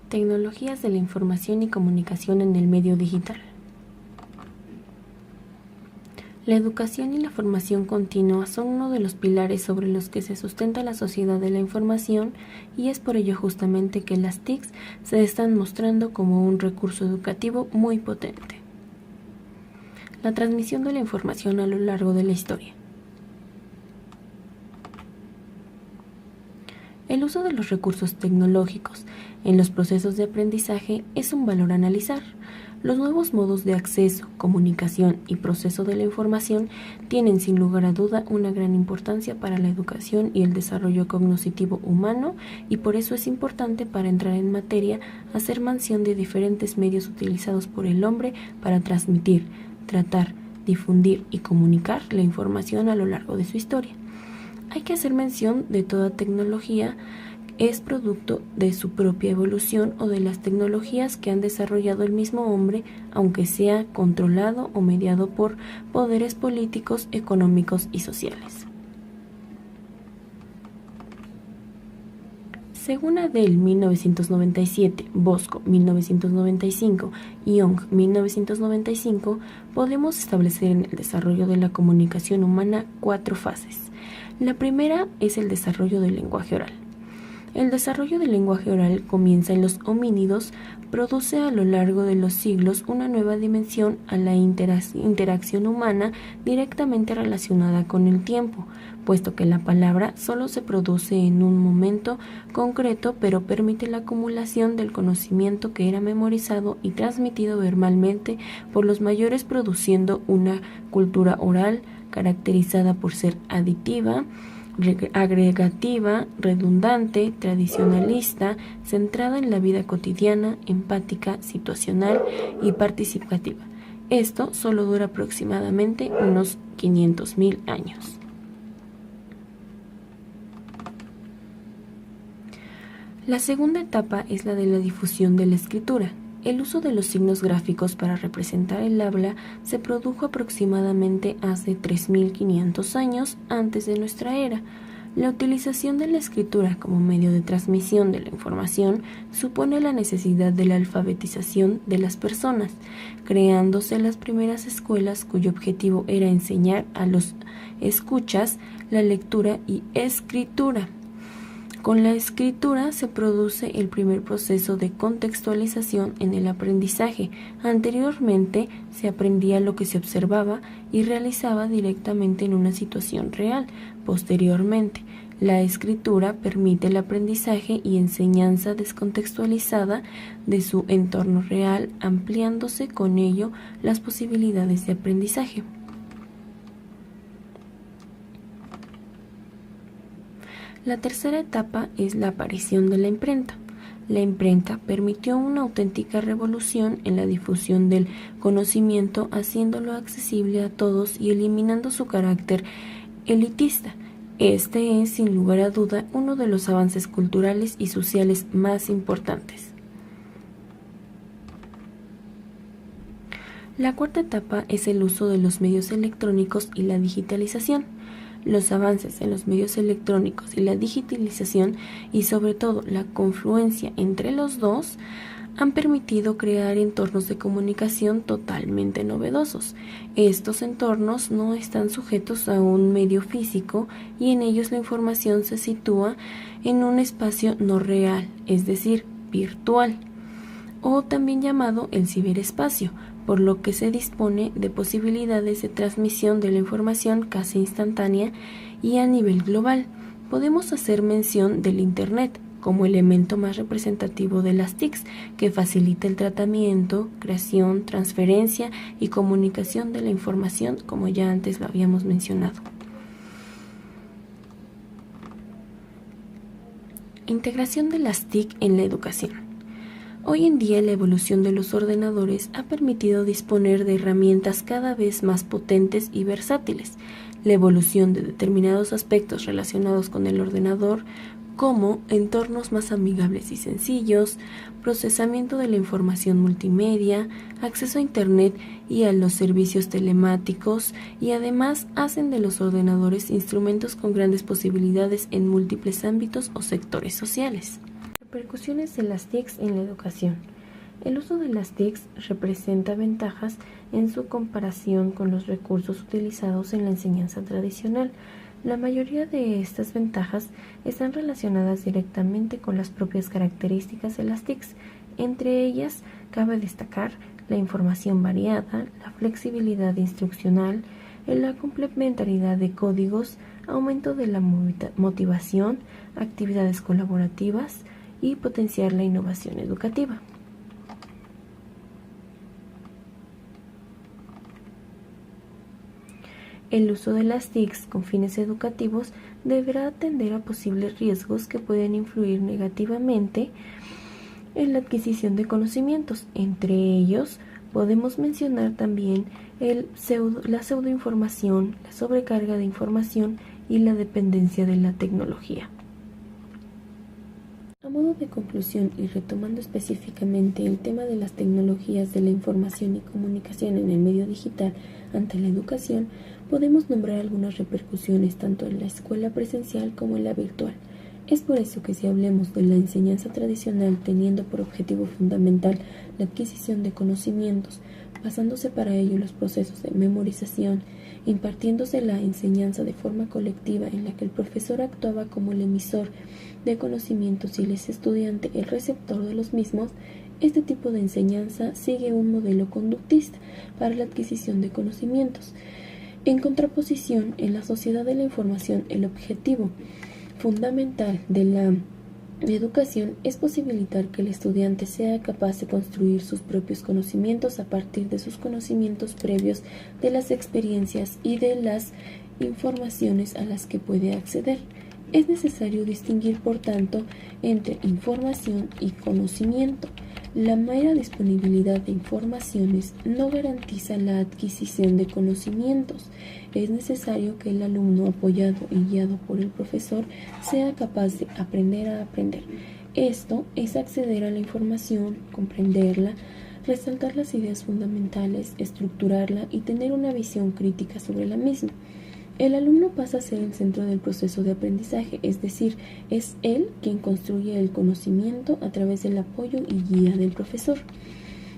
Tecnologías de la información y comunicación en el medio digital. La educación y la formación continua son uno de los pilares sobre los que se sustenta la sociedad de la información, y es por ello justamente que las TICs se están mostrando como un recurso educativo muy potente. La transmisión de la información a lo largo de la historia. El uso de los recursos tecnológicos en los procesos de aprendizaje es un valor a analizar. Los nuevos modos de acceso, comunicación y proceso de la información tienen sin lugar a duda una gran importancia para la educación y el desarrollo cognitivo humano, y por eso es importante, para entrar en materia, hacer mención de diferentes medios utilizados por el hombre para transmitir, tratar, difundir y comunicar la información a lo largo de su historia. Hay que hacer mención de toda tecnología es producto de su propia evolución o de las tecnologías que han desarrollado el mismo hombre, aunque sea controlado o mediado por poderes políticos, económicos y sociales. Según Adele 1997, Bosco 1995 y Young 1995, podemos establecer en el desarrollo de la comunicación humana 4 fases. La primera es el desarrollo del lenguaje oral. El desarrollo del lenguaje oral comienza en los homínidos, produce a lo largo de los siglos una nueva dimensión a la interacción humana directamente relacionada con el tiempo, puesto que la palabra solo se produce en un momento concreto, pero permite la acumulación del conocimiento que era memorizado y transmitido verbalmente por los mayores, produciendo una cultura oral caracterizada por ser aditiva, agregativa, redundante, tradicionalista, centrada en la vida cotidiana, empática, situacional y participativa. Esto solo dura aproximadamente unos 500.000 años. La segunda etapa es la de la difusión de la escritura. El uso de los signos gráficos para representar el habla se produjo aproximadamente hace 3.500 años antes de nuestra era. La utilización de la escritura como medio de transmisión de la información supone la necesidad de la alfabetización de las personas, creándose las primeras escuelas cuyo objetivo era enseñar a los escuchas la lectura y escritura. Con la escritura se produce el primer proceso de contextualización en el aprendizaje. Anteriormente se aprendía lo que se observaba y realizaba directamente en una situación real. Posteriormente, la escritura permite el aprendizaje y enseñanza descontextualizada de su entorno real, ampliándose con ello las posibilidades de aprendizaje. La tercera etapa es la aparición de la imprenta. La imprenta permitió una auténtica revolución en la difusión del conocimiento, haciéndolo accesible a todos y eliminando su carácter elitista. Este es, sin lugar a duda, uno de los avances culturales y sociales más importantes. La cuarta etapa es el uso de los medios electrónicos y la digitalización. Los avances en los medios electrónicos y la digitalización, y sobre todo la confluencia entre los dos, han permitido crear entornos de comunicación totalmente novedosos. Estos entornos no están sujetos a un medio físico, y en ellos la información se sitúa en un espacio no real, es decir, virtual, o también llamado el ciberespacio, por lo que se dispone de posibilidades de transmisión de la información casi instantánea y a nivel global. Podemos hacer mención del Internet como elemento más representativo de las TICs, que facilita el tratamiento, creación, transferencia y comunicación de la información, como ya antes lo habíamos mencionado. Integración de las TIC en la educación. Hoy en día la evolución de los ordenadores ha permitido disponer de herramientas cada vez más potentes y versátiles. La evolución de determinados aspectos relacionados con el ordenador, como entornos más amigables y sencillos, procesamiento de la información multimedia, acceso a Internet y a los servicios telemáticos, y además hacen de los ordenadores instrumentos con grandes posibilidades en múltiples ámbitos o sectores sociales. Repercusiones de las TICs en la educación. El uso de las TICs representa ventajas en su comparación con los recursos utilizados en la enseñanza tradicional. La mayoría de estas ventajas están relacionadas directamente con las propias características de las TICs. Entre ellas, cabe destacar la información variada, la flexibilidad instruccional, la complementariedad de códigos, aumento de la motivación, actividades colaborativas y potenciar la innovación educativa. El uso de las TICs con fines educativos deberá atender a posibles riesgos que pueden influir negativamente en la adquisición de conocimientos. Entre ellos, podemos mencionar también la pseudoinformación, la sobrecarga de información y la dependencia de la tecnología. A modo de conclusión y retomando específicamente el tema de las tecnologías de la información y comunicación en el medio digital ante la educación, podemos nombrar algunas repercusiones tanto en la escuela presencial como en la virtual. Es por eso que si hablemos de la enseñanza tradicional teniendo por objetivo fundamental la adquisición de conocimientos, basándose para ello los procesos de memorización, impartiéndose la enseñanza de forma colectiva en la que el profesor actuaba como el emisor de conocimientos y el estudiante el receptor de los mismos, este tipo de enseñanza sigue un modelo conductista para la adquisición de conocimientos. En contraposición, en la sociedad de la información, el objetivo fundamental de la educación es posibilitar que el estudiante sea capaz de construir sus propios conocimientos a partir de sus conocimientos previos, de las experiencias y de las informaciones a las que puede acceder. Es necesario distinguir, por tanto, entre información y conocimiento. La mera disponibilidad de informaciones no garantiza la adquisición de conocimientos. Es necesario que el alumno, apoyado y guiado por el profesor, sea capaz de aprender a aprender. Esto es acceder a la información, comprenderla, resaltar las ideas fundamentales, estructurarla y tener una visión crítica sobre la misma. El alumno pasa a ser el centro del proceso de aprendizaje, es decir, es él quien construye el conocimiento a través del apoyo y guía del profesor.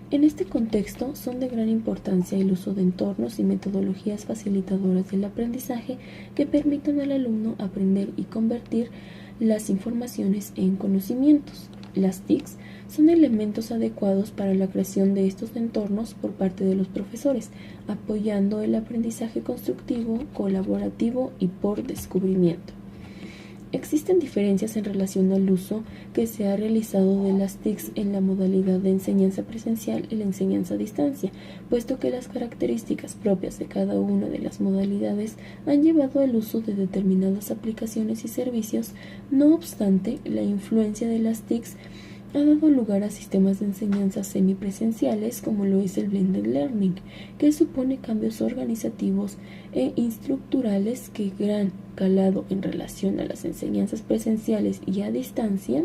En este contexto son de gran importancia el uso de entornos y metodologías facilitadoras del aprendizaje que permitan al alumno aprender y convertir las informaciones en conocimientos. Las TICs son elementos adecuados para la creación de estos entornos por parte de los profesores, apoyando el aprendizaje constructivo, colaborativo y por descubrimiento. Existen diferencias en relación al uso que se ha realizado de las TICs en la modalidad de enseñanza presencial y la enseñanza a distancia, puesto que las características propias de cada una de las modalidades han llevado al uso de determinadas aplicaciones y servicios. No obstante, la influencia de las TICs ha dado lugar a sistemas de enseñanza semipresenciales como lo es el Blended Learning, que supone cambios organizativos e estructurales que gran calado en relación a las enseñanzas presenciales y a distancia.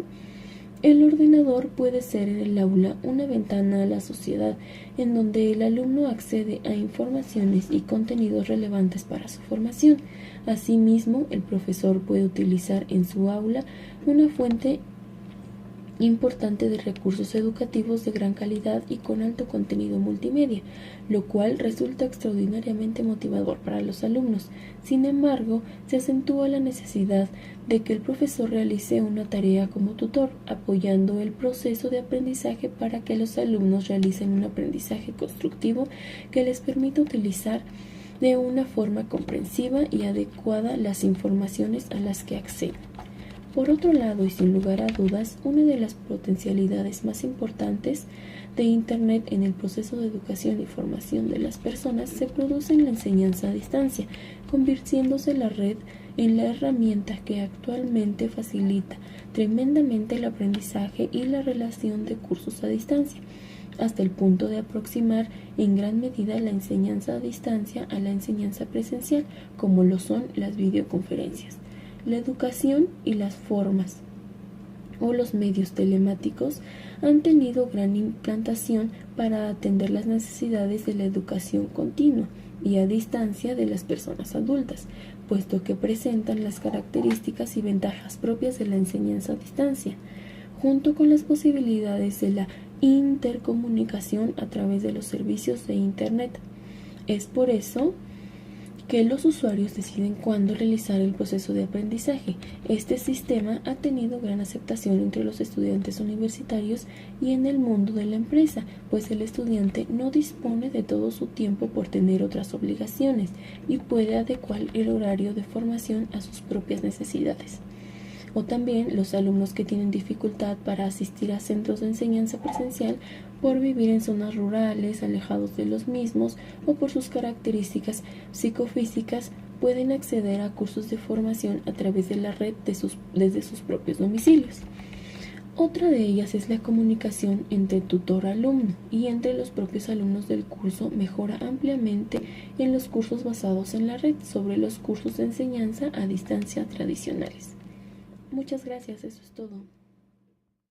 El ordenador puede ser en el aula una ventana a la sociedad en donde el alumno accede a informaciones y contenidos relevantes para su formación. Asimismo, el profesor puede utilizar en su aula una fuente importante de recursos educativos de gran calidad y con alto contenido multimedia, lo cual resulta extraordinariamente motivador para los alumnos. Sin embargo, se acentúa la necesidad de que el profesor realice una tarea como tutor, apoyando el proceso de aprendizaje para que los alumnos realicen un aprendizaje constructivo que les permita utilizar de una forma comprensiva y adecuada las informaciones a las que acceden. Por otro lado, y sin lugar a dudas, una de las potencialidades más importantes de Internet en el proceso de educación y formación de las personas se produce en la enseñanza a distancia, convirtiéndose la red en la herramienta que actualmente facilita tremendamente el aprendizaje y la relación de cursos a distancia, hasta el punto de aproximar en gran medida la enseñanza a distancia a la enseñanza presencial, como lo son las videoconferencias. La educación y las formas o los medios telemáticos han tenido gran implantación para atender las necesidades de la educación continua y a distancia de las personas adultas, puesto que presentan las características y ventajas propias de la enseñanza a distancia. junto con las posibilidades de la intercomunicación a través de los servicios de Internet. Es por eso que los usuarios deciden cuándo realizar el proceso de aprendizaje. Este sistema ha tenido gran aceptación entre los estudiantes universitarios y en el mundo de la empresa, pues el estudiante no dispone de todo su tiempo por tener otras obligaciones y puede adecuar el horario de formación a sus propias necesidades. O también los alumnos que tienen dificultad para asistir a centros de enseñanza presencial por vivir en zonas rurales, alejados de los mismos, o por sus características psicofísicas, pueden acceder a cursos de formación a través de la red desde sus propios domicilios. Otra de ellas es la comunicación entre tutor-alumno, y entre los propios alumnos del curso mejora ampliamente en los cursos basados en la red sobre los cursos de enseñanza a distancia tradicionales. Muchas gracias, eso es todo.